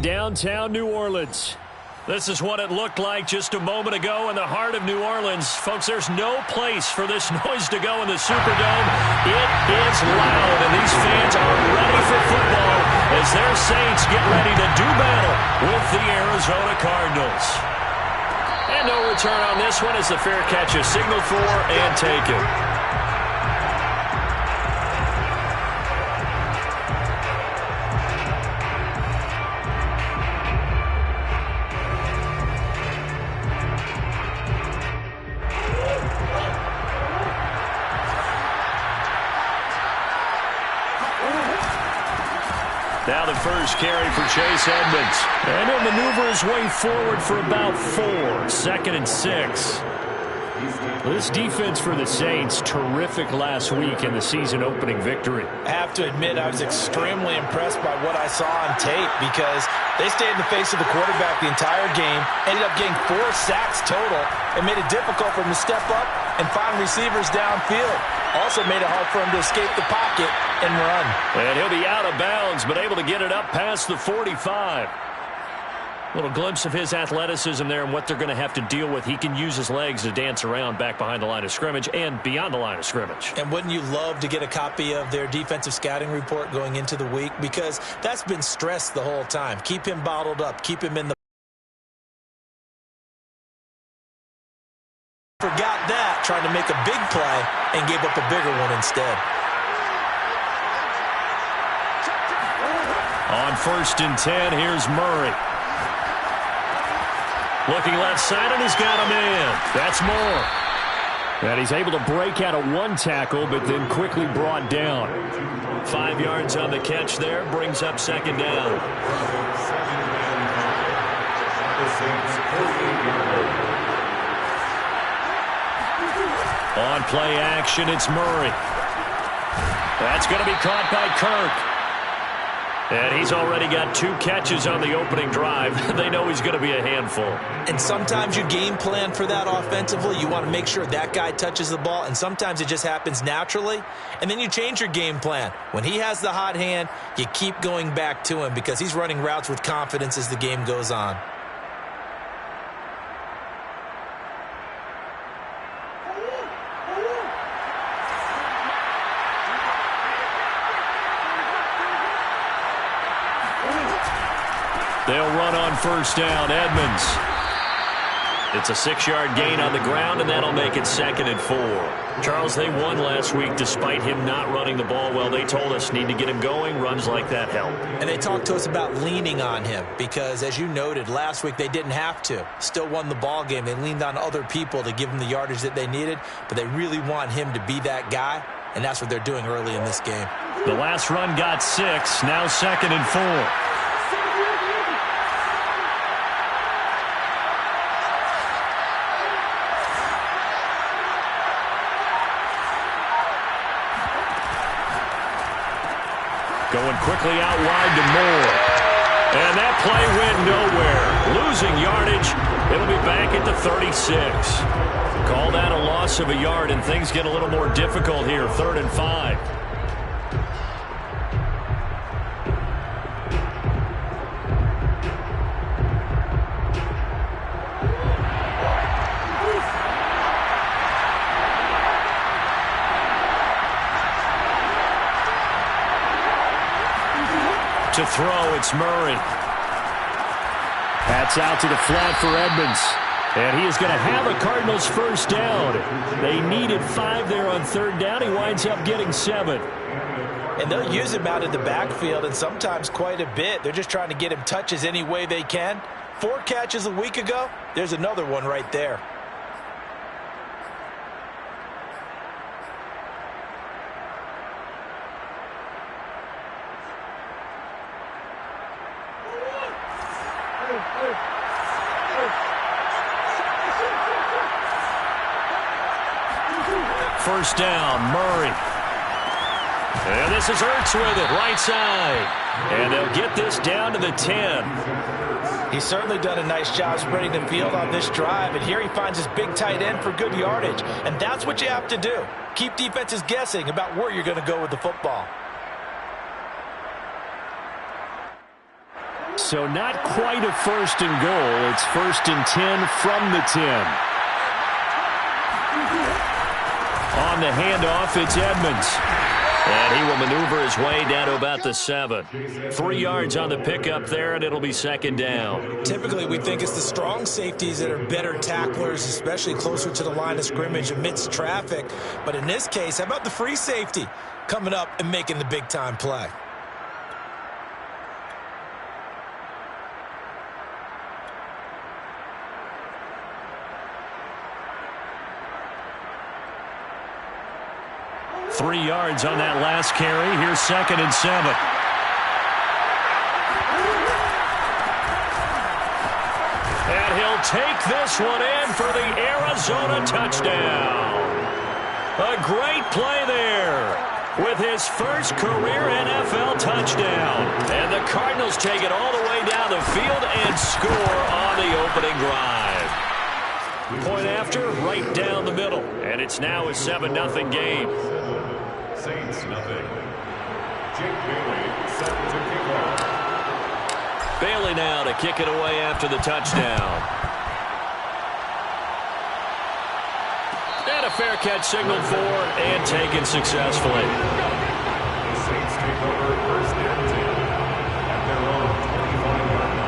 downtown New Orleans. This is what it looked like just a moment ago in the heart of New Orleans. Folks, there's no place for this noise to go in the Superdome. It is loud, and these fans are ready for football as their Saints get ready to do battle with the Arizona Cardinals. And no return on this one as the fair catch is signaled for and taken. Now the first carry for Chase Edmonds. And he'll maneuver his way forward for about 4. 2nd and 6. This defense for the Saints, terrific last week in the season-opening victory. I have to admit, I was extremely impressed by what I saw on tape because they stayed in the face of the quarterback the entire game, ended up getting 4 sacks total, and made it difficult for him to step up and find receivers downfield. Also made it hard for him to escape the pocket and run. And he'll be out of bounds, but able to get it up past the 45. Little glimpse of his athleticism there and what they're going to have to deal with. He can use his legs to dance around back behind the line of scrimmage and beyond the line of scrimmage. And wouldn't you love to get a copy of their defensive scouting report going into the week? Because that's been stressed the whole time. Keep him bottled up. Keep him in the... Forgot that, trying to make a big play and gave up a bigger one instead. On 1st and 10, here's Murray. Looking left side, and he's got a man. That's Moore. And he's able to break out of 1 tackle, but then quickly brought down. 5 yards on the catch there, brings up 2nd down. On play action, it's Murray. That's going to be caught by Kirk. And he's already got 2 catches on the opening drive. They know he's going to be a handful. And sometimes you game plan for that offensively. You want to make sure that guy touches the ball, and sometimes it just happens naturally. And then you change your game plan. When he has the hot hand, you keep going back to him because he's running routes with confidence as the game goes on. They'll run on 1st down. Edmonds. It's a 6-yard gain on the ground, and that'll make it 2nd and 4. Charles, they won last week despite him not running the ball well. They told us need to get him going. Runs like that help. And they talked to us about leaning on him because, as you noted, last week they didn't have to. Still won the ball game. They leaned on other people to give them the yardage that they needed, but they really want him to be that guy, and that's what they're doing early in this game. The last run got 6. Now 2nd and 4. Going quickly out wide to Moore. And that play went nowhere. Losing yardage. It'll be back at the 36. Call that a loss of a yard, and things get a little more difficult here. 3rd and 5. To throw, it's Murray. That's out to the flat for Edmonds. And he is going to have a Cardinals 1st down. They needed 5 there on 3rd down. He winds up getting 7. And they'll use him out in the backfield, and sometimes quite a bit. They're just trying to get him touches any way they can. 4 catches a week ago. There's another one right there. First down, Murray. And this is Ertz with it, right side. And they'll get this down to the 10. He's certainly done a nice job spreading the field on this drive, and here he finds his big tight end for good yardage. And that's what you have to do. Keep defenses guessing about where you're going to go with the football. So not quite a first and goal. It's 1st and 10 from the 10. On the handoff, it's Edmonds. And he will maneuver his way down to about the 7. 3 yards on the pickup there, and it'll be 2nd down. Typically, we think it's the strong safeties that are better tacklers, especially closer to the line of scrimmage amidst traffic. But in this case, how about the free safety coming up and making the big-time play? Three yards on that last carry. Here's 2nd and 7. And he'll take this one in for the Arizona touchdown. A great play there with his first career NFL touchdown. And the Cardinals take it all the way down the field and score on the opening drive. Point after, right down the middle. And it's now a 7-0 game. Saints nothing. Jake Bailey set to kick off. Bailey now to kick it away after the touchdown. And a fair catch signaled for and taken successfully. The Saints take over 1st and 10 at their own 25-yard line.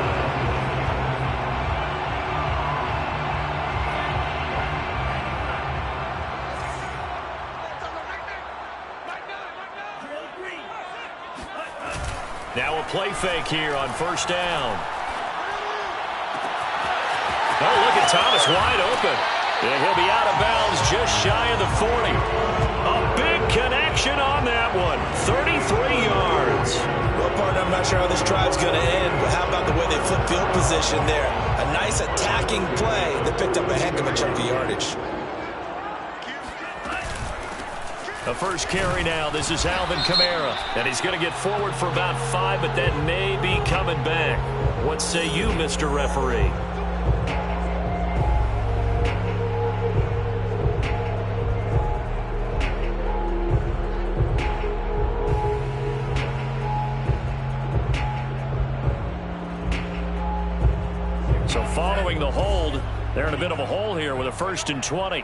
Now a play fake here on 1st down. Oh, look at Thomas wide open. And he'll be out of bounds just shy of the 40. A big connection on that one. 33 yards. Well, partner, I'm not sure how this drive's going to end, but how about the way they flip field position there? A nice attacking play that picked up a heck of a chunk of yardage. The first carry now. This is Alvin Kamara. And he's going to get forward for about 5, but that may be coming back. What say you, Mr. Referee? So following the hold, they're in a bit of a hole here with a 1st and 20.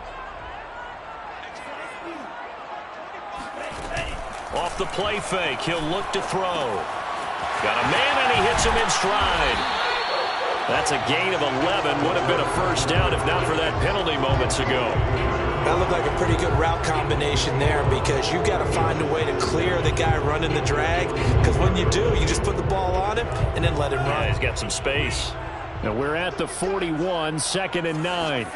Off the play fake, he'll look to throw. Got a man, and he hits him in stride. That's a gain of 11. Would have been a 1st down if not for that penalty moments ago. That looked like a pretty good route combination there because you've got to find a way to clear the guy running the drag. Because when you do, you just put the ball on him and then let him run. Yeah, he's got some space. Now we're at the 41, 2nd and 9.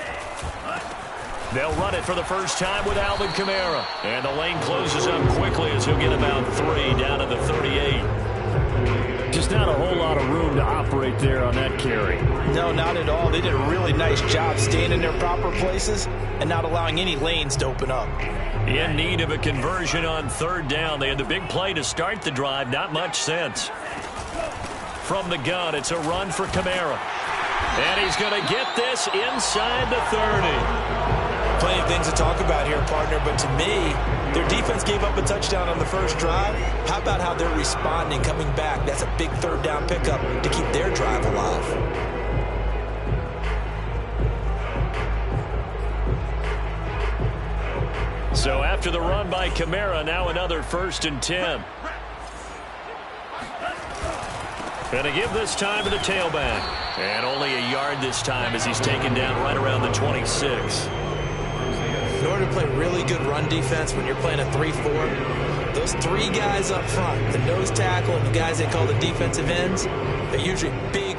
They'll run it for the first time with Alvin Kamara. And the lane closes up quickly as he'll get about 3 down to the 38. Just not a whole lot of room to operate there on that carry. No, not at all. They did a really nice job staying in their proper places and not allowing any lanes to open up. In need of a conversion on 3rd down. They had the big play to start the drive. Not much sense. From the gun, it's a run for Kamara. And he's going to get this inside the 30. Plenty of things to talk about here, partner, but to me, their defense gave up a touchdown on the first drive. How about how they're responding, coming back? That's a big 3rd down pickup to keep their drive alive. So after the run by Kamara, now another 1st and 10. Going to give this time to the tailback. And only a yard this time as he's taken down right around the 26. In order to play really good run defense when you're playing a 3-4, those 3 guys up front, the nose tackle and the guys they call the defensive ends, they're usually big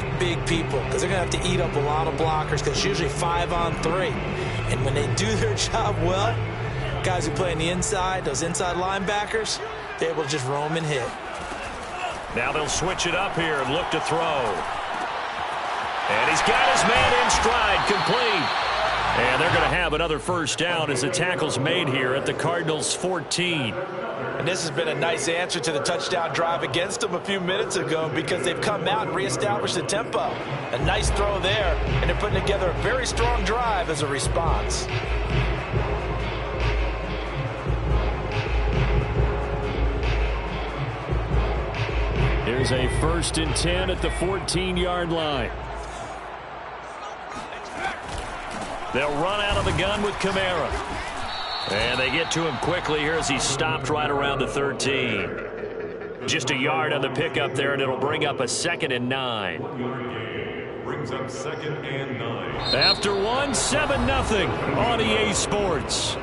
people because they're going to have to eat up a lot of blockers because it's usually 5 on 3. And when they do their job well, guys who play on the inside, those inside linebackers, they're able to just roam and hit. Now they'll switch it up here and look to throw. And he's got his man in stride, complete. And they're going to have another 1st down as the tackle's made here at the Cardinals' 14. And this has been a nice answer to the touchdown drive against them a few minutes ago because they've come out and reestablished the tempo. A nice throw there, and they're putting together a very strong drive as a response. Here's a 1st and 10 at the 14-yard line. They'll run out of the gun with Kamara. And they get to him quickly here as he's stopped right around the 13. Just a yard on the pickup there, and it'll bring up a 2nd and 9. Brings up 2nd and 9. After 7-0 on EA Sports.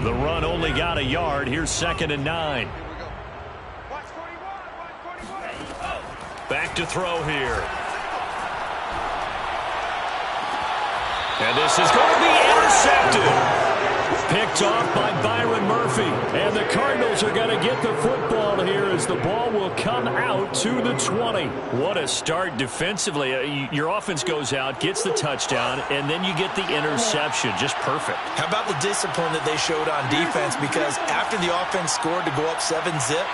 The run only got a yard. Here's 2nd and 9. Back to throw here. And this is going to be intercepted. Picked off by Byron Murphy. And the Cardinals are going to get the football here as the ball will come out to the 20. What a start defensively. Your offense goes out, gets the touchdown, and then you get the interception. Just perfect. How about the discipline that they showed on defense? Because after the offense scored to go up 7-zip,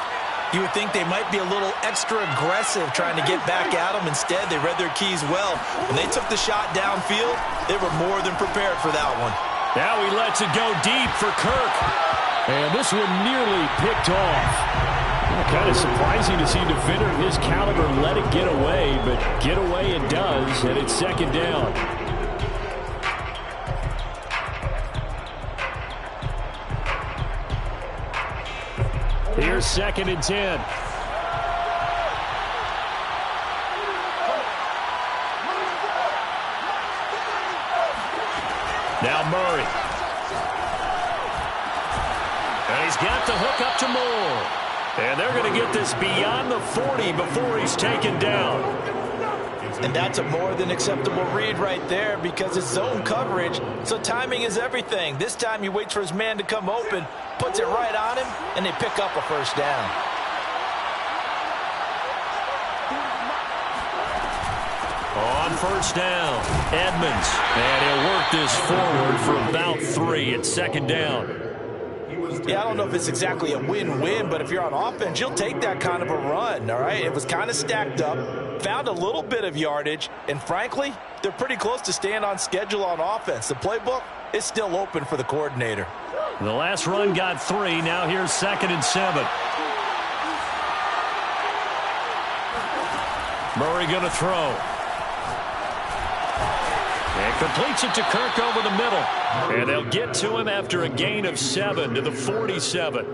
you would think they might be a little extra aggressive trying to get back at them. Instead, they read their keys well. When they took the shot downfield, they were more than prepared for that one. Now he lets it go deep for Kirk. And this one nearly picked off. Kind of surprising to see a defender of his caliber let it get away, but get away it does, and it's 2nd down. Here's 2nd and 10. Now Murray. And he's got the hook up to Moore. And they're going to get this beyond the 40 before he's taken down. And that's a more than acceptable read right there because it's zone coverage, so timing is everything. This time he waits for his man to come open, puts it right on him, and they pick up a 1st down. On 1st down, Edmonds. And he'll work this forward for about 3 at 2nd down. Yeah, I don't know if it's exactly a win-win, but if you're on offense, you'll take that kind of a run, all right? It was kind of stacked up, found a little bit of yardage, and frankly, they're pretty close to staying on schedule on offense. The playbook is still open for the coordinator. The last run got 3. Now here's 2nd and 7. Murray going to throw. And completes it to Kirk over the middle. And they'll get to him after a gain of 7 to the 47.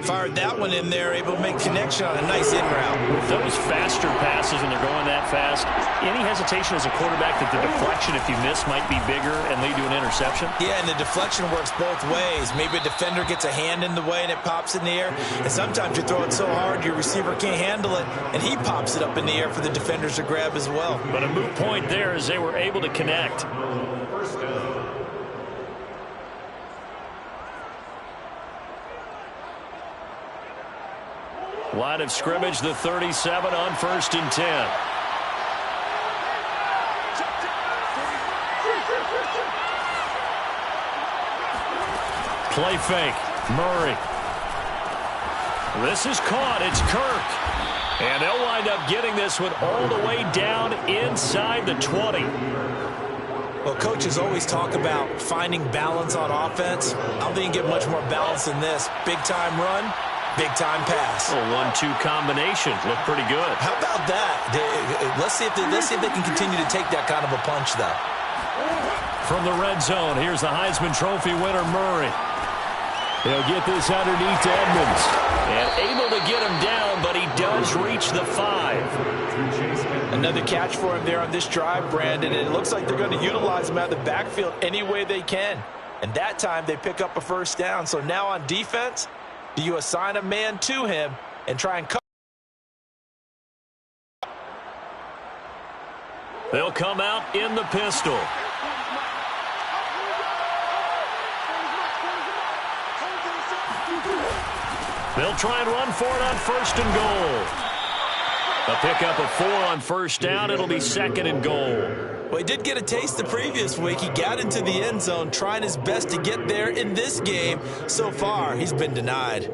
Fired that one in there, able to make connection on a nice in route. With those faster passes and they're going that fast, any hesitation as a quarterback that the deflection, if you miss, might be bigger and lead to an interception? Yeah, and the deflection works both ways. Maybe a defender gets a hand in the way and it pops in the air. And sometimes you throw it so hard your receiver can't handle it, and he pops it up in the air for the defenders to grab as well. But a moot point there as they were able to connect. Line of scrimmage, the 37 on 1st and 10. Play fake. Murray. This is caught. It's Kirk. And they'll wind up getting this one all the way down inside the 20. Well, coaches always talk about finding balance on offense. I don't think you get much more balance than this. Big-time run. Big-time pass. A 1-2 combination. Looked pretty good. How about that? Let's see if they can continue to take that kind of a punch, though. From the red zone, here's the Heisman Trophy winner, Murray. He'll get this underneath to Edmonds. And able to get him down, but he does reach the 5. Another catch for him there on this drive, Brandon. And it looks like they're going to utilize him out of the backfield any way they can. And that time they pick up a 1st down. So now on defense, do you assign a man to him and try and cover? They'll come out in the pistol. They'll try and run for it on 1st and goal. A pickup of 4 on 1st down. It'll be 2nd and goal. Well, he did get a taste the previous week. He got into the end zone trying his best to get there in this game. So far, he's been denied.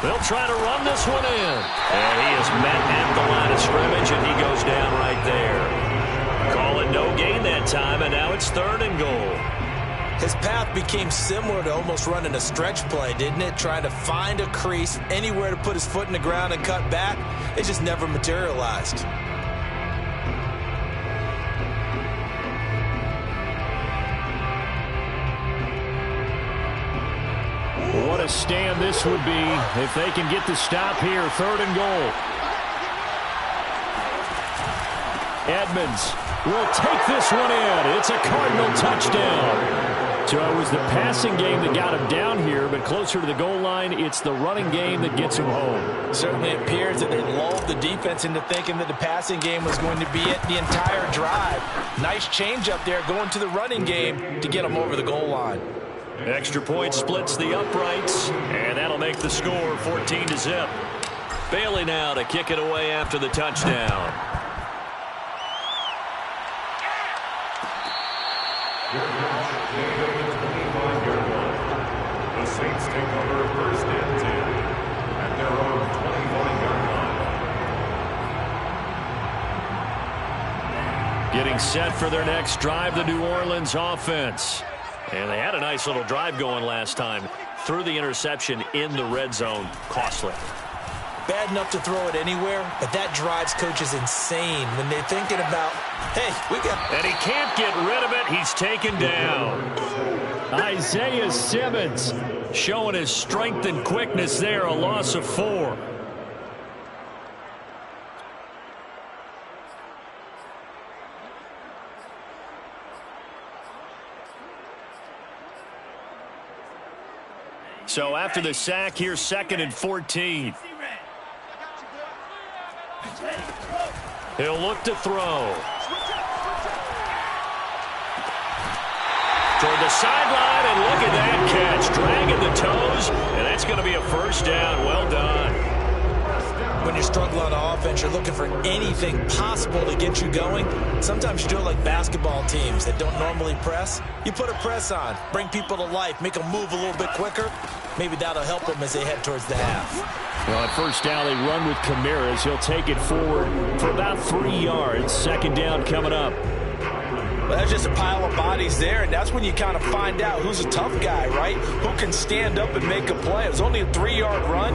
They'll try to run this one in. And he is met at the line of scrimmage, and he goes down right there. Call it no gain that time, and now it's 3rd and goal. His path became similar to almost running a stretch play, didn't it? Trying to find a crease, anywhere to put his foot in the ground and cut back. It just never materialized. What a stand this would be if they can get the stop here. 3rd and goal. Edmonds will take this one in. It's a Cardinal touchdown. So it was the passing game that got him down here, but closer to the goal line, it's the running game that gets him home. Certainly appears that they lulled the defense into thinking that the passing game was going to be it the entire drive. Nice change up there going to the running game to get him over the goal line. Extra point splits the uprights, and that'll make the score 14-0. Bailey now to kick it away after the touchdown. The Saints take over 1st and 10 at their own 21-yard line. Getting set for their next drive, the New Orleans offense. And they had a nice little drive going last time. Threw the interception in the red zone. Costly. Bad enough to throw it anywhere, but that drives coaches insane when they're thinking about, hey, we got... And he can't get rid of it. He's taken down. Isaiah Simmons showing his strength and quickness there. A loss of 4. So after the sack, here's 2nd and 14. He'll look to throw. Toward the sideline, and look at that catch. Dragging the toes, and that's going to be a 1st down. Well done. When you're struggling on offense, you're looking for anything possible to get you going. Sometimes you do it like basketball teams that don't normally press. You put a press on, bring people to life, make them move a little bit quicker. Maybe that'll help them as they head towards the half. Well, at 1st down, they run with Camaras. He'll take it forward for about 3 yards. 2nd down coming up. Well, that's just a pile of bodies there, and that's when you kind of find out who's a tough guy, right? Who can stand up and make a play. It was only a 3-yard run,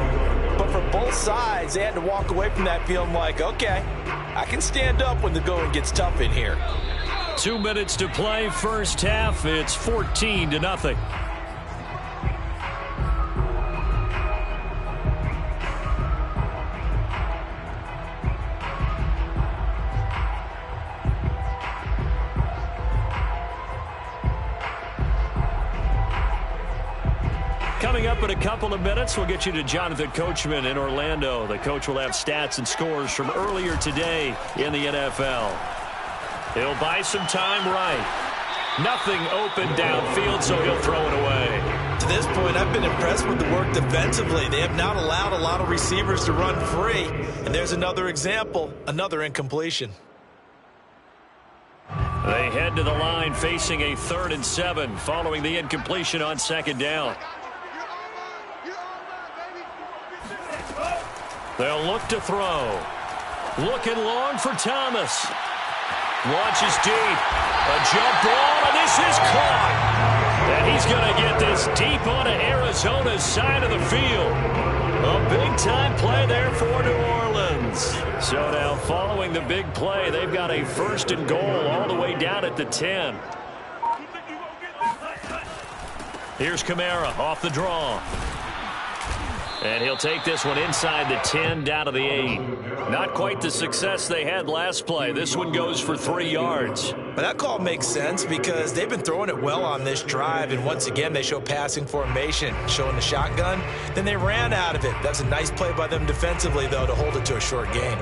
but for both sides, they had to walk away from that feeling like, okay, I can stand up when the going gets tough in here. 2 minutes to play, 1st half. It's 14-0. Coming up in a couple of minutes, we'll get you to Jonathan Coachman in Orlando. The coach will have stats and scores from earlier today in the NFL. He'll buy some time right. Nothing open downfield, so he'll throw it away. To this point, I've been impressed with the work defensively. They have not allowed a lot of receivers to run free. And there's another example, another incompletion. They head to the line facing a 3rd and 7 following the incompletion on 2nd down. They'll look to throw. Looking long for Thomas. Launches deep. A jump ball, and this is caught. And he's going to get this deep onto Arizona's side of the field. A big-time play there for New Orleans. So now following the big play, they've got a 1st and goal all the way down at the 10. Here's Kamara off the draw. And he'll take this one inside the 10, down to the 8. Not quite the success they had last play. This one goes for 3 yards. But that call makes sense because they've been throwing it well on this drive, and once again they show passing formation, showing the shotgun. Then they ran out of it. That's a nice play by them defensively, though, to hold it to a short gain.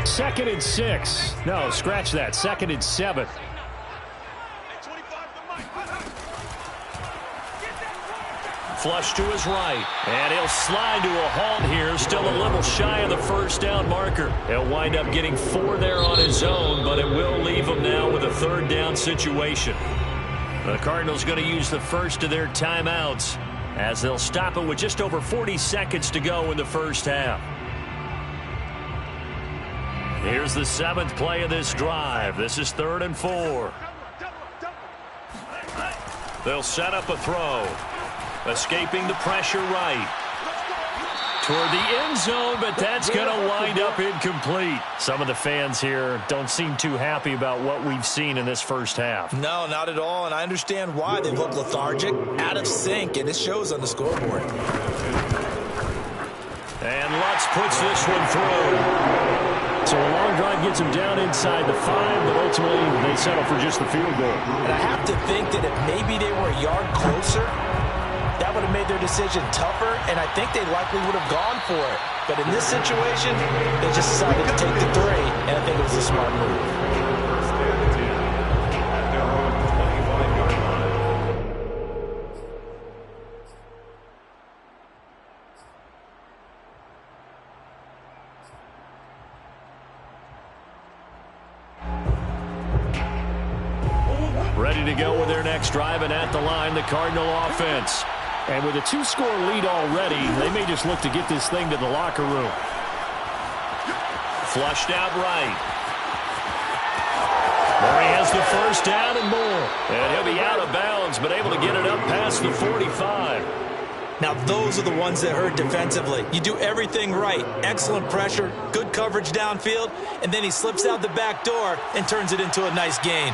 2nd and 6. No, scratch that. 2nd and 7. Flush to his right, and he'll slide to a halt here, still a little shy of the first down marker. He'll wind up getting 4 there on his own, but it will leave him now with a 3rd down situation. The Cardinals going to use the first of their timeouts as they'll stop it with just over 40 seconds to go in the first half. Here's the 7th play of this drive. This is 3rd and 4. They'll set up a throw. Escaping the pressure right. Toward the end zone, but that's going to wind up incomplete. Some of the fans here don't seem too happy about what we've seen in this first half. No, not at all, and I understand why. They look lethargic, out of sync, and it shows on the scoreboard. And Lutz puts this one through. So a long drive gets them down inside the 5, but ultimately they settle for just the field goal. And I have to think that if maybe they were a yard closer, that would have made their decision tougher, and I think they likely would have gone for it. But in this situation, they just decided to take the 3, and I think it was a smart move. First and 10 at their own 25-yard line. Ready to go with their next drive, and at the line, the Cardinal offense. And with a 2-score lead already, they may just look to get this thing to the locker room. Flushed out right. Murray has the first down and more. And he'll be out of bounds, but able to get it up past the 45. Now, those are the ones that hurt defensively. You do everything right. Excellent pressure, good coverage downfield, and then he slips out the back door and turns it into a nice gain.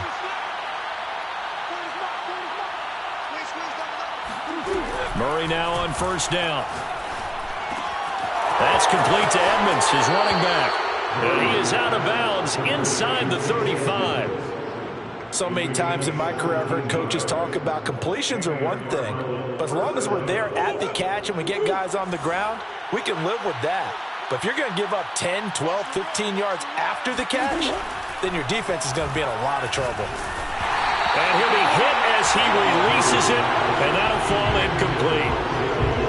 Murray now on first down. That's complete to Edmonds, his running back. And he is out of bounds inside the 35. So many times in my career I've heard coaches talk about completions are one thing, but as long as we're there at the catch and we get guys on the ground, we can live with that. But if you're going to give up 10, 12, 15 yards after the catch, then your defense is going to be in a lot of trouble. And he'll be hit as he releases it, and that'll fall incomplete.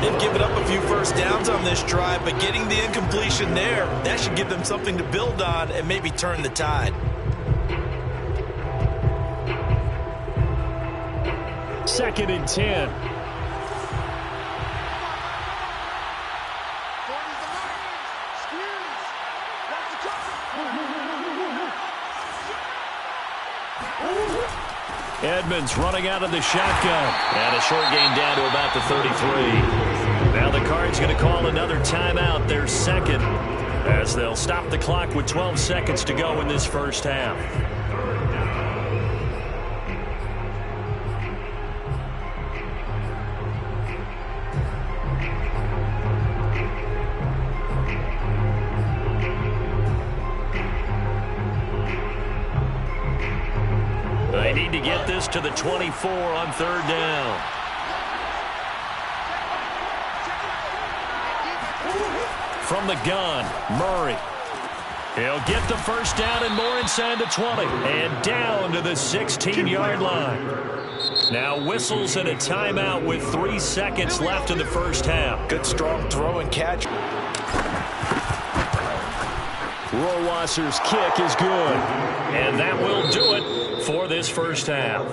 They've given up a few first downs on this drive, but getting the incompletion there, that should give them something to build on and maybe turn the tide. Second and 10. Edmonds running out of the shotgun. And a short gain down to about the 33. Now the Cards going to call another timeout, their second, as they'll stop the clock with 12 seconds to go in this first half. They need to get this to the 24 on third down. From the gun, Murray. He'll get the first down and more inside the 20. And down to the 16-yard line. Now whistles and a timeout with 3 seconds left in the first half. Good strong throw and catch. Rohrwasser's kick is good. And that will do it for this first half.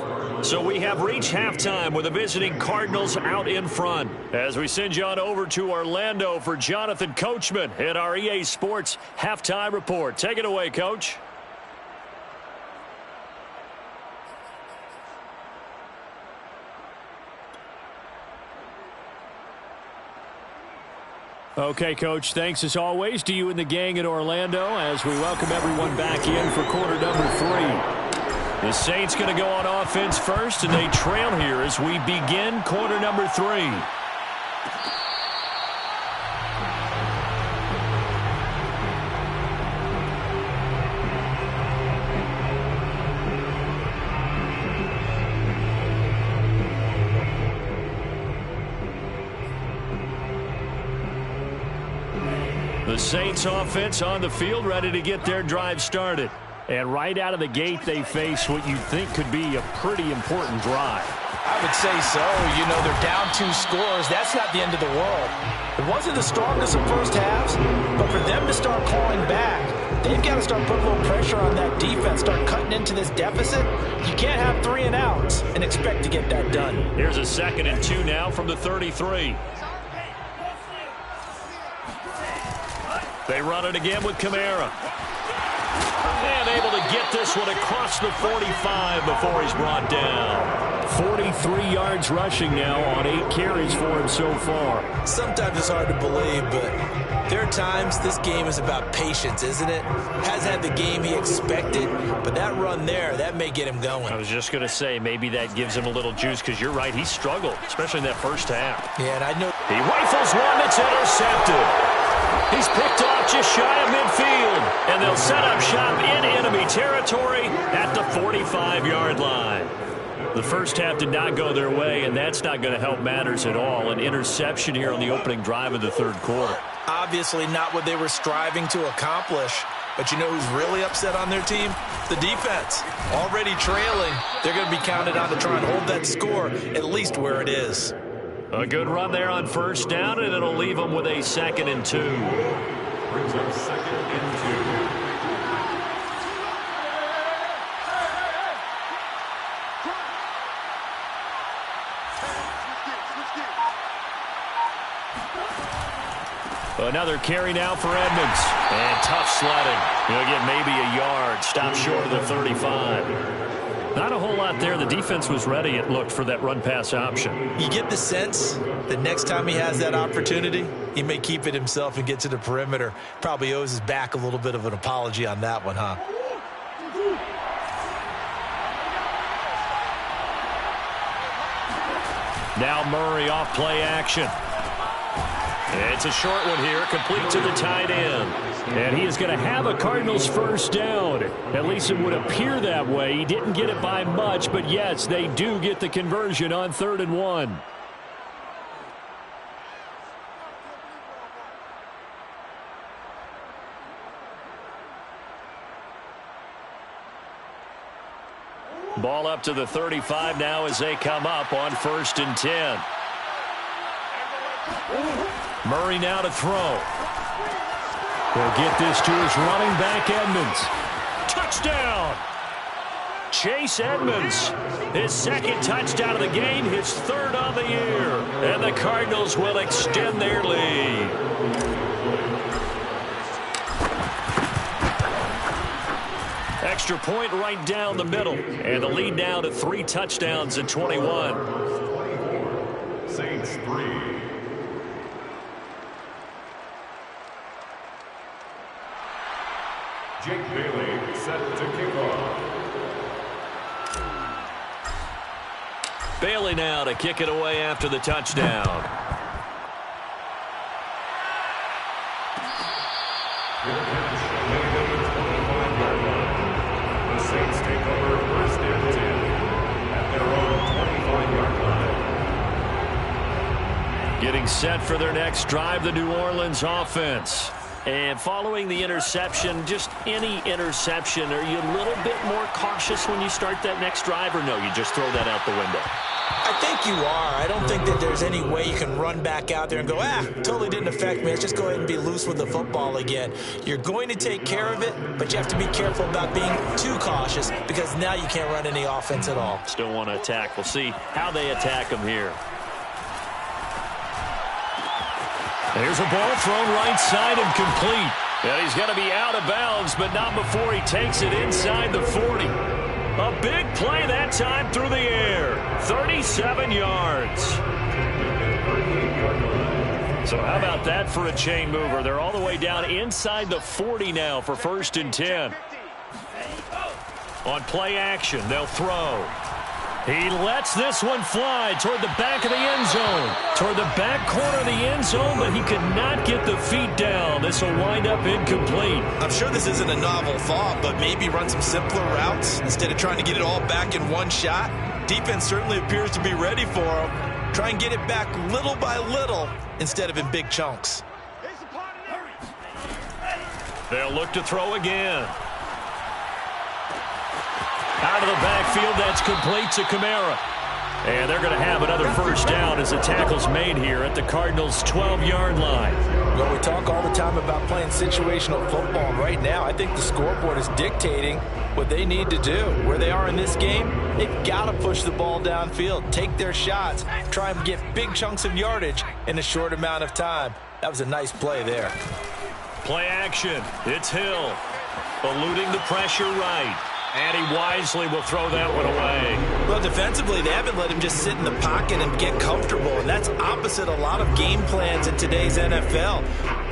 So we have reached halftime with the visiting Cardinals out in front. As we send you on over to Orlando for Jonathan Coachman in our EA Sports Halftime Report. Take it away, Coach. Okay, Coach, thanks as always to you and the gang in Orlando as we welcome everyone back in for quarter number 3. The Saints going to go on offense first, and they trail here as we begin quarter number 3. The Saints offense on the field, ready to get their drive started. And right out of the gate, they face what you think could be a pretty important drive. I would say so. You know, they're down 2 scores. That's not the end of the world. It wasn't the strongest of first halves, but for them to start clawing back, they've got to start putting a little pressure on that defense, start cutting into this deficit. You can't have 3 and outs and expect to get that done. Here's a 2nd and 2 now from the 33. They run it again with Kamara. And able to get this one across the 45 before he's brought down. 43 yards rushing now on 8 carries for him so far. Sometimes it's hard to believe, but there are times this game is about patience, isn't it? Hasn't had the game he expected, but that run there, that may get him going. I was just going to say, maybe that gives him a little juice, because you're right, he struggled, especially in that first half. Yeah, and I know he rifles one that's intercepted. He's picked off just shy of midfield, and they'll set up shop in enemy territory at the 45-yard line. The first half did not go their way, and that's not going to help matters at all. An interception here on the opening drive of the third quarter. Obviously not what they were striving to accomplish. But you know who's really upset on their team? The defense. Already trailing. They're going to be counted on to try and hold that score at least where it is. A good run there on first down, and it'll leave them with a 2nd and 2. Brings up 2nd and 2. Another carry now for Edmonds. And tough sledding. He'll get maybe a yard. Stop short of the 35. Not a whole lot there. The defense was ready, it looked, for that run-pass option. You get the sense that next time he has that opportunity, he may keep it himself and get to the perimeter. Probably owes his back a little bit of an apology on that one, huh? Now Murray off play action. It's a short one here, complete to the tight end. And he is going to have a Cardinals first down. At least it would appear that way. He didn't get it by much, but yes, they do get the conversion on 3rd and 1. Ball up to the 35 now as they come up on 1st and 10. Murray now to throw. He'll get this to his running back, Edmonds. Touchdown! Chase Edmonds, his 2nd touchdown of the game, his 3rd on the year. And the Cardinals will extend their lead. Extra point right down the middle. And the lead now to 3 touchdowns in 21. Saints 3. Jake Bailey set to kick off. Bailey now to kick it away after the touchdown. The Saints take over 1st and 10 at their own 25-yard line. Getting set for their next drive, the New Orleans offense. And following the interception, just any interception, are you a little bit more cautious when you start that next drive, or no, you just throw that out the window? I think you are. I don't think that there's any way you can run back out there and go, totally didn't affect me. Let's just go ahead and be loose with the football again. You're going to take care of it, but you have to be careful about being too cautious, because now you can't run any offense at all. Still want to attack. We'll see how they attack them here. There's a ball thrown right side and complete. And he's going to be out of bounds, but not before he takes it inside the 40. A big play that time through the air. 37 yards. So how about that for a chain mover? They're all the way down inside the 40 now for 1st and 10. On play action, they'll throw. He lets this one fly toward the back of the end zone. Toward the back corner of the end zone, but he could not get the feet down. This will wind up incomplete. I'm sure this isn't a novel thought, but maybe run some simpler routes instead of trying to get it all back in one shot. Defense certainly appears to be ready for him. Try and get it back little by little instead of in big chunks. They'll look to throw again. Out of the backfield, that's complete to Kamara. And they're going to have another first down as the tackle's made here at the Cardinals' 12-yard line. Well, we talk all the time about playing situational football, and right now I think the scoreboard is dictating what they need to do. Where they are in this game, they've got to push the ball downfield, take their shots, try and get big chunks of yardage in a short amount of time. That was a nice play there. Play action. It's Hill. Eluding the pressure right. And he wisely will throw that one away. Well, defensively, they haven't let him just sit in the pocket and get comfortable, and that's opposite a lot of game plans in today's NFL.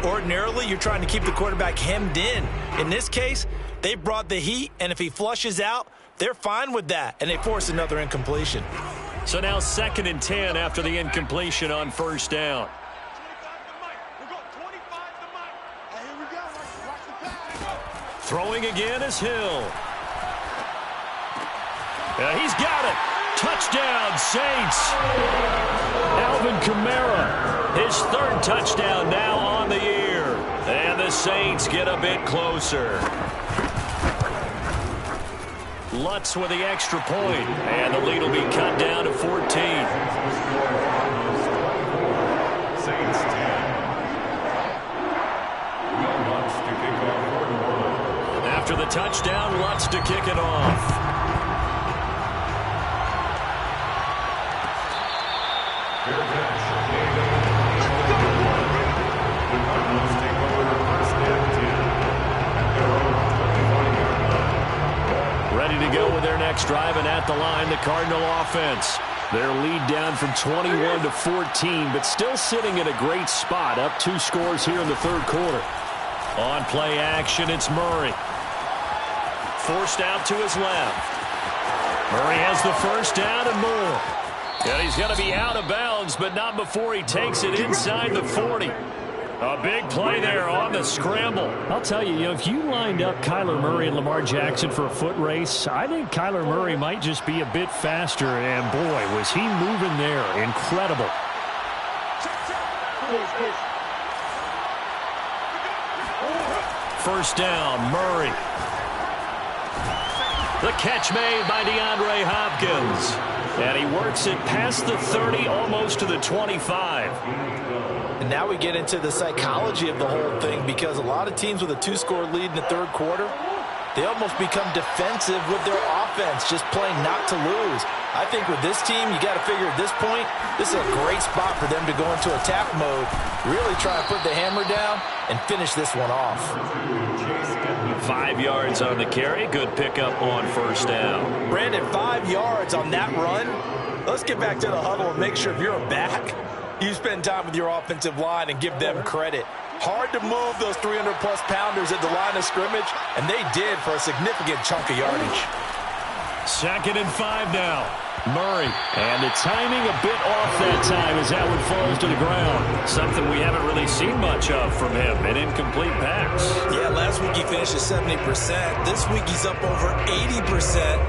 Ordinarily, you're trying to keep the quarterback hemmed in. In this case, they brought the heat, and if he flushes out, they're fine with that, and they force another incompletion. So now 2nd and 10 after the incompletion on first down. Throwing again is Hill. He's got it. Touchdown, Saints. Alvin Kamara, his 3rd touchdown now on the year. And the Saints get a bit closer. Lutz with the extra point. And the lead will be cut down to 14. Saints 10. Lutz to kick off. After the touchdown, Lutz to kick it off. Ready to go with their next drive, and at the line, the Cardinal offense. Their lead down from 21 to 14, but still sitting at a great spot, up 2 scores here in the 3rd quarter. On play action, it's Murray. Forced out to his left. Murray has the first down and more. And he's going to be out of bounds, but not before he takes it inside the 40. A big play there on the scramble. I'll tell you, if you lined up Kyler Murray and Lamar Jackson for a foot race, I think Kyler Murray might just be a bit faster, and boy, was he moving there. Incredible. First down, Murray. The catch made by DeAndre Hopkins. And he works it past the 30, almost to the 25. And now we get into the psychology of the whole thing, because a lot of teams with a 2-score lead in the 3rd quarter, they almost become defensive with their offense, just playing not to lose. I think with this team, you got to figure at this point, this is a great spot for them to go into attack mode, really try and put the hammer down and finish this one off. 5 yards on the carry. Good pickup on first down. Brandon, 5 yards on that run. Let's get back to the huddle and make sure if you're a back, you spend time with your offensive line and give them credit. Hard to move those 300-plus pounders at the line of scrimmage, and they did for a significant chunk of yardage. 2nd and 5 now. Murray. And the timing a bit off that time as that one falls to the ground. Something we haven't really seen much of from him. An incomplete pass. Yeah, last week he finished at 70%. This week he's up over 80%.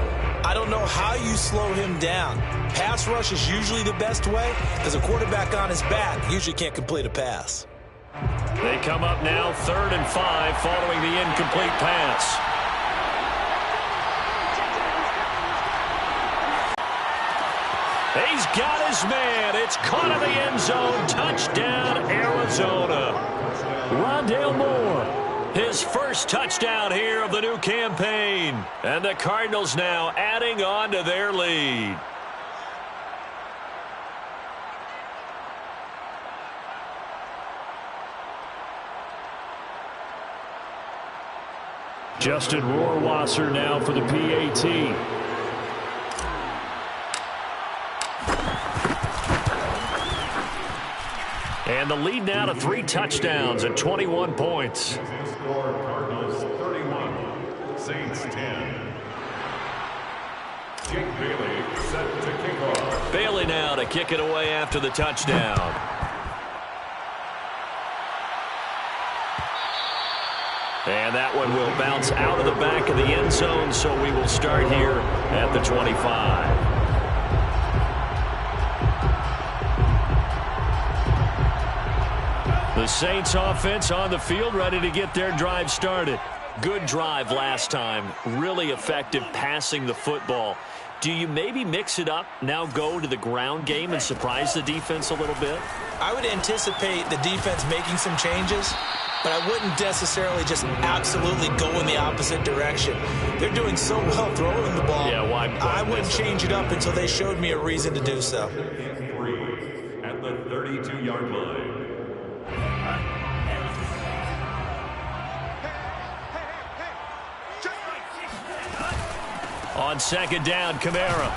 I don't know how you slow him down. Pass rush is usually the best way, because a quarterback on his back usually can't complete a pass. They come up now 3rd and 5 following the incomplete pass. He's got his man. It's caught in the end zone. Touchdown, Arizona. Rondale Moore, his first touchdown here of the new campaign. And the Cardinals now adding on to their lead. Justin Rohrwasser now for the PAT. And the lead now to 3 touchdowns and 21 points. Cardinals 31, Saints 10. Jake Bailey set to kick off. Bailey now to kick it away after the touchdown. And that one will bounce out of the back of the end zone, so we will start here at the 25. The The Saints offense on the field, ready to get their drive started. Good drive last time. Really effective passing the football. Do you maybe mix it up, now go to the ground game and surprise the defense a little bit? I would anticipate the defense making some changes, but I wouldn't necessarily just absolutely go in the opposite direction. They're doing so well throwing the ball. Yeah, why I wouldn't change it up until they showed me a reason to do so. At the 32-yard line. On second down, Kamara.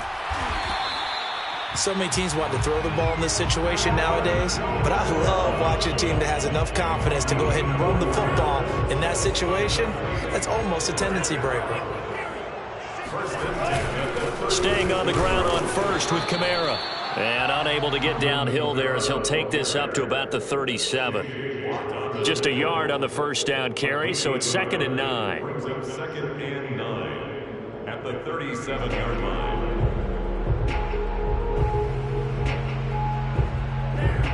So many teams want to throw the ball in this situation nowadays, but I love watching a team that has enough confidence to go ahead and run the football in that situation. That's almost a tendency breaker. Staying on the ground on first with Kamara. And unable to get downhill there as he'll take this up to about the 37. Just a yard on the first down carry, so it's 2nd and 9. Second and 9 at the 37-yard line.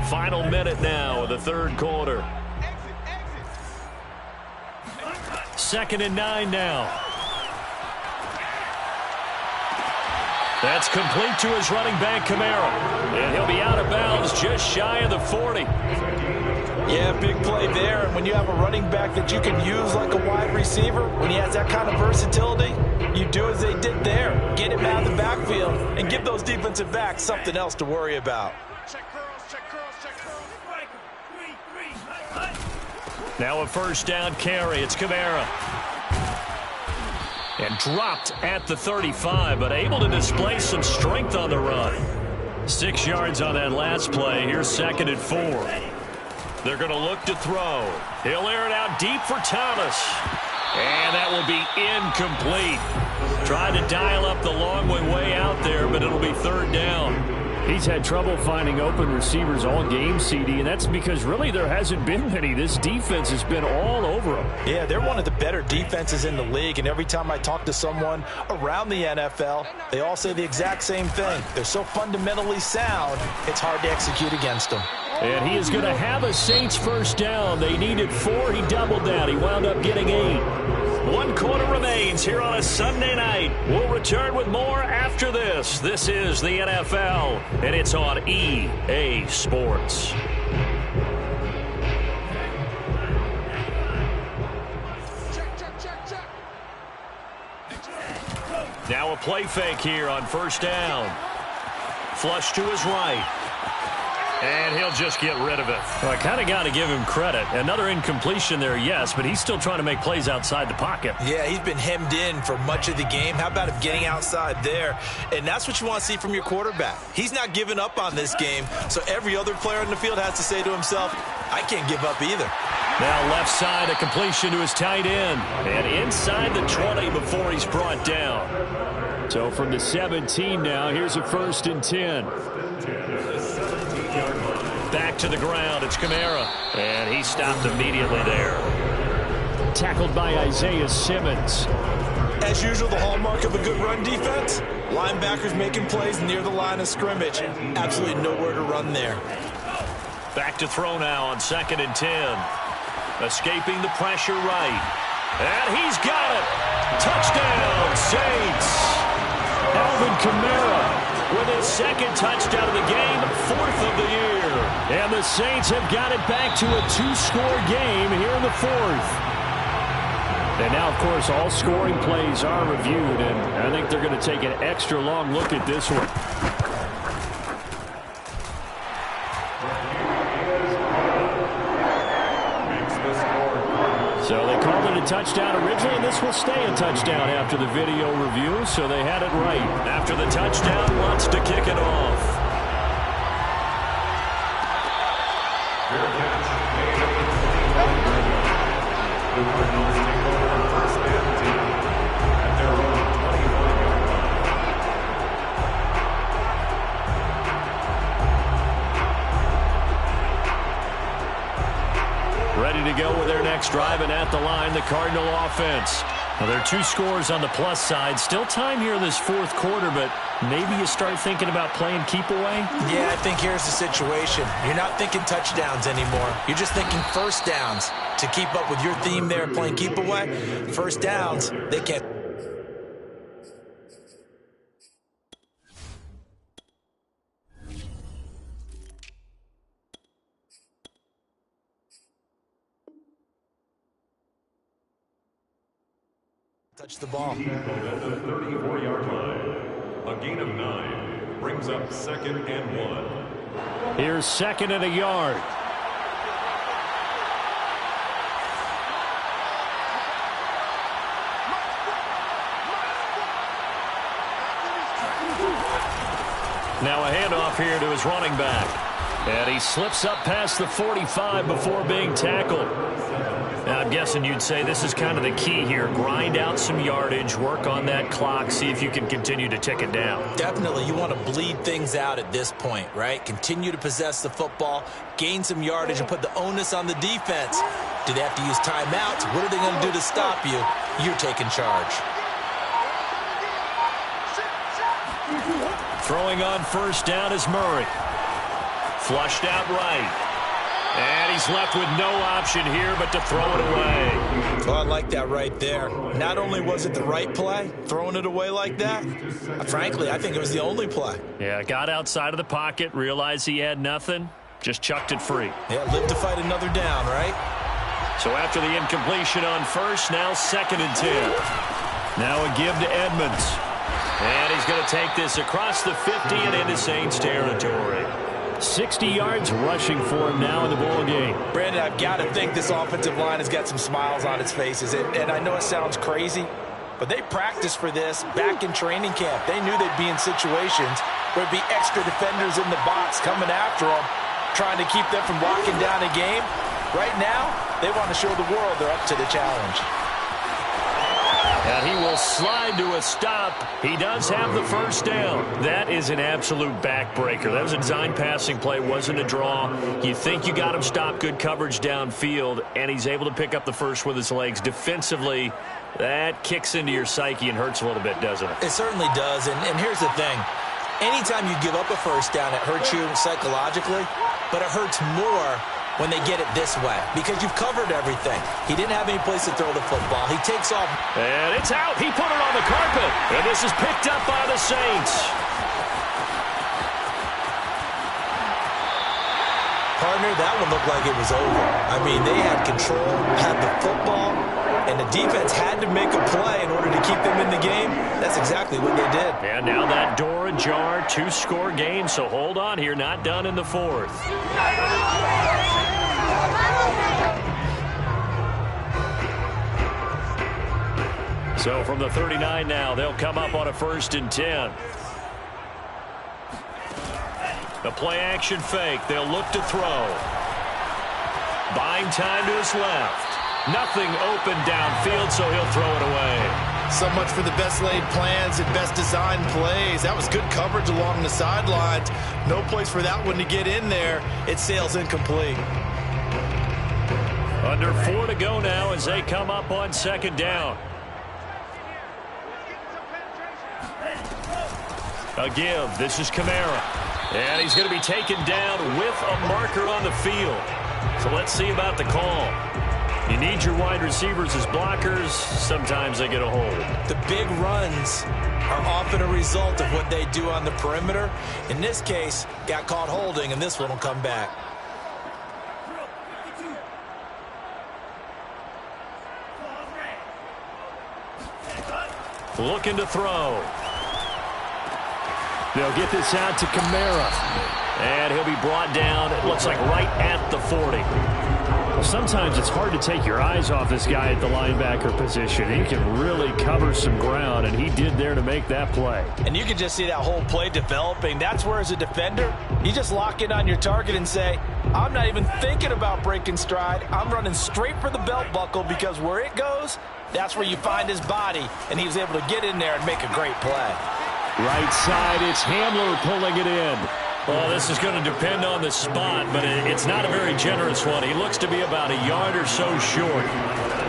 Final minute now of the third quarter. 2nd and 9 now. That's complete to his running back, Kamara. And he'll be out of bounds just shy of the 40. Yeah, big play there. And when you have a running back that you can use like a wide receiver, when he has that kind of versatility, you do as they did there. Get him out of the backfield and give those defensive backs something else to worry about. Now a first down carry. It's Kamara. And dropped at the 35, but able to display some strength on the run. 6 yards on that last play. Here's 2nd and 4. They're going to look to throw. He'll air it out deep for Thomas. And that will be incomplete. Tried to dial up the long way out there, but it'll be 3rd down. He's had trouble finding open receivers all game, CD, and that's because really there hasn't been many. This defense has been all over him. Yeah, they're one of the better defenses in the league, and every time I talk to someone around the NFL, they all say the exact same thing. They're so fundamentally sound, it's hard to execute against them. And he is going to have a Saints first down. They needed 4. He doubled that. He wound up getting 8. 1 quarter remains here on a Sunday night. We'll return with more after this. This is the NFL, and it's on EA Sports. Now a play fake here on first down. Flush to his right. And he'll just get rid of it. Well, I kind of got to give him credit. Another incompletion there, yes, but he's still trying to make plays outside the pocket. Yeah, he's been hemmed in for much of the game. How about him getting outside there? And that's what you want to see from your quarterback. He's not giving up on this game, so every other player in the field has to say to himself, I can't give up either. Now left side, a completion to his tight end. And inside the 20 before he's brought down. So from the 17 now, here's a 1st and 10. Back to the ground, it's Kamara. And he stopped immediately there. Tackled by Isaiah Simmons. As usual, the hallmark of a good run defense, linebackers making plays near the line of scrimmage. Absolutely nowhere to run there. Back to throw now on 2nd and 10. Escaping the pressure right. And he's got it. Touchdown, Saints. Alvin Kamara with his 2nd touchdown of the game, 4th of the year. And the Saints have got it back to a 2-score game here in the 4th. And now, of course, all scoring plays are reviewed, and I think they're going to take an extra long look at this one. So they called it a touchdown originally, and this will stay a touchdown after the video review, so they had it right. After the touchdown, wants to kick it off. Ready to go with their next drive, and at the line, the Cardinal offense. Well, there are 2 scores on the plus side. Still time here in this fourth quarter, but maybe you start thinking about playing keep away? Yeah, I think here's the situation. You're not thinking touchdowns anymore. You're just thinking first downs. To keep up with your theme there, playing keep away, first downs, they can't. Touch the ball. At the 34-yard line, a gain of 9 brings up 2nd and 1. Here's 2nd and a yard. Now a handoff here to his running back. And he slips up past the 45 before being tackled. Now, I'm guessing you'd say this is kind of the key here. Grind out some yardage, work on that clock, see if you can continue to tick it down. Definitely. You want to bleed things out at this point, right? Continue to possess the football, gain some yardage, and put the onus on the defense. Do they have to use timeouts? What are they going to do to stop you? You're taking charge. Throwing on first down is Murray. Flushed out right. And he's left with no option here but to throw it away. Oh, I like that right there. Not only was it the right play, throwing it away like that, frankly, I think it was the only play. Yeah, got outside of the pocket, realized he had nothing, just chucked it free. Yeah, live to fight another down, right? So after the incompletion on first, now 2nd and 10. Now a give to Edmonds. And he's going to take this across the 50 and into Saints territory. 60 yards rushing for him now in the ball game. Brandon, I've got to think this offensive line has got some smiles on its faces. And I know it sounds crazy, but they practiced for this back in training camp. They knew they'd be in situations where there'd be extra defenders in the box coming after them, trying to keep them from locking down a game. Right now, they want to show the world they're up to the challenge. And he will slide to a stop. He does have the first down. That is an absolute backbreaker. That was a design passing play, wasn't a draw. You think you got him stopped, good coverage downfield, and he's able to pick up the first with his legs. Defensively, that kicks into your psyche and hurts a little bit, doesn't it? It certainly does, and here's the thing. Anytime you give up a first down, it hurts you psychologically, but it hurts more when they get it this way, because you've covered everything. He didn't have any place to throw the football. He takes off. And it's out. He put it on the carpet. And this is picked up by the Saints. Partner, that one looked like it was over. I mean, they had control, had the football, and the defense had to make a play in order to keep them in the game. That's exactly what they did. And now that door ajar, 2-score game, so hold on here, not done in the fourth. So from the 39 now, they'll come up on a 1st and 10. The play-action fake. They'll look to throw. Buying time to his left. Nothing open downfield, so he'll throw it away. So much for the best laid plans and best designed plays. That was good coverage along the sidelines. No place for that one to get in there. It sails incomplete. Under 4 to go now as they come up on 2nd down. A give. This is Kamara. And he's going to be taken down with a marker on the field. So let's see about the call. You need your wide receivers as blockers. Sometimes they get a hold. The big runs are often a result of what they do on the perimeter. In this case, got caught holding, and this one will come back. Looking to throw. They'll get this out to Kamara. And he'll be brought down, it looks like right at the 40. Well, sometimes it's hard to take your eyes off this guy at the linebacker position. He can really cover some ground, and he did there to make that play. And you can just see that whole play developing. That's where, as a defender, you just lock in on your target and say, I'm not even thinking about breaking stride. I'm running straight for the belt buckle, because where it goes, that's where you find his body. And he was able to get in there and make a great play. Right side, it's Hamler pulling it in. Well, this is going to depend on the spot, but it's not a very generous one. He looks to be about a yard or so short.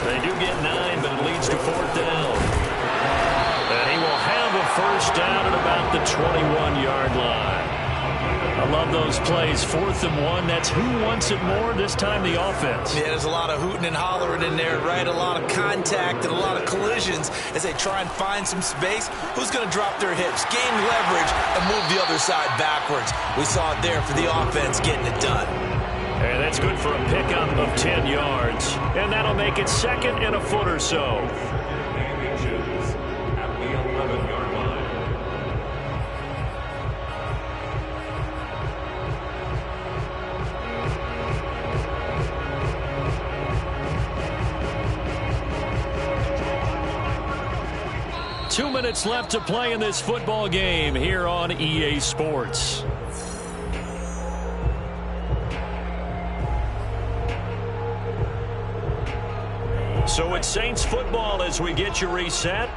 They do get 9, but it leads to 4th down. And he will have a first down at about the 21-yard line. I love those plays. 4th and 1. That's who wants it more, this time the offense. Yeah, there's a lot of hooting and hollering in there, right? A lot of contact and a lot of collisions as they try and find some space. Who's going to drop their hips, gain leverage, and move the other side backwards? We saw it there for the offense getting it done. And that's good for a pickup of 10 yards. And that'll make it 2nd and a foot or so. Inches at the 11-yard line. Two minutes left to play in this football game here on EA Sports. So it's Saints football as we get you reset.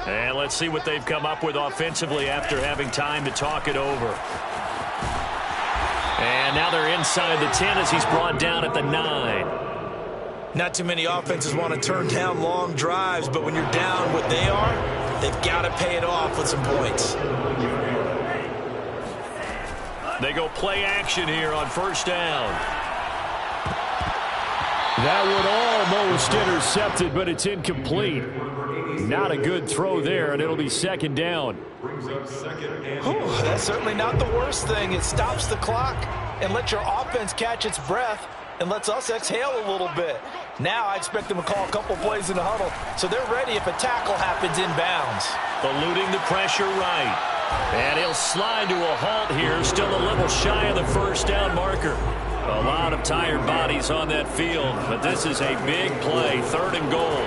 And let's see what they've come up with offensively after having time to talk it over. And now they're inside the 10 as he's brought down at the 9. Not too many offenses want to turn down long drives, but when you're down what they are, they've got to pay it off with some points. They go play action here on first down. That one almost intercepted, but it's incomplete. Not a good throw there, and it'll be 2nd down. That's certainly not the worst thing. It stops the clock and lets your offense catch its breath and lets us exhale a little bit. Now I expect them to call a couple plays in the huddle, so they're ready if a tackle happens inbounds. Eluding the pressure right. And he'll slide to a halt here, still a little shy of the first down marker. A lot of tired bodies on that field, but this is a big play, 3rd and goal.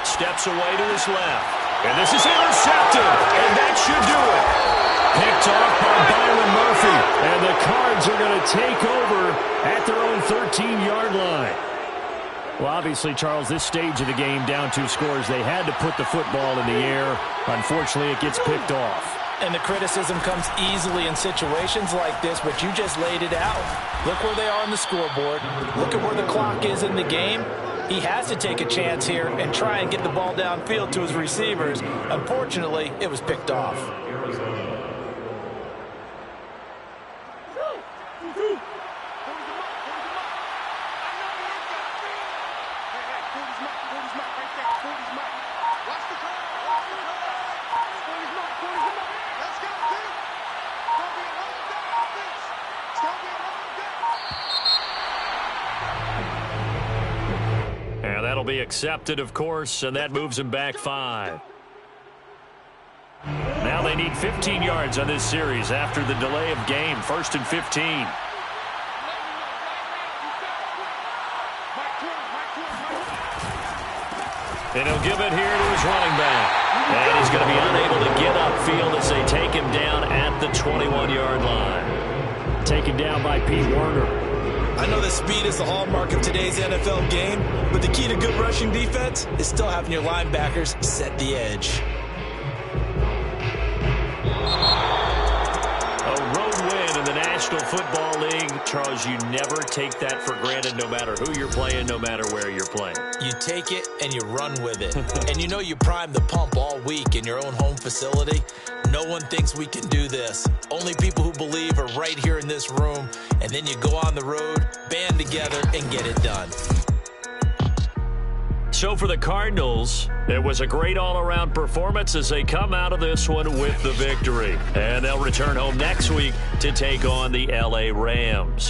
Steps away to his left. And this is intercepted, and that should do it. Picked off by Byron Murphy, and the Cards are going to take over at their own 13-yard line. Well, obviously, Charles, this stage of the game, down 2 scores, they had to put the football in the air. Unfortunately, it gets picked off. And the criticism comes easily in situations like this, but you just laid it out. Look where they are on the scoreboard. Look at where the clock is in the game. He has to take a chance here and try and get the ball downfield to his receivers. Unfortunately, it was picked off. Be accepted, of course, and that moves him back 5. Now they need 15 yards on this series after the delay of game. 1st and 15. And he'll give it here to his running back. And he's going to be unable to get upfield as they take him down at the 21-yard line. Taken down by Pete Werner. I know that speed is the hallmark of today's NFL game, but the key to good rushing defense is still having your linebackers set the edge. A road win in the National Football League. Charles, you never take that for granted no matter who you're playing, no matter where you're playing. You take it and you run with it. And you know you prime the pump all week in your own home facility. No one thinks we can do this. Only people who believe are right here in this room. And then you go on the road, band together, and get it done. So for the Cardinals, it was a great all-around performance as they come out of this one with the victory. And they'll return home next week to take on the LA Rams.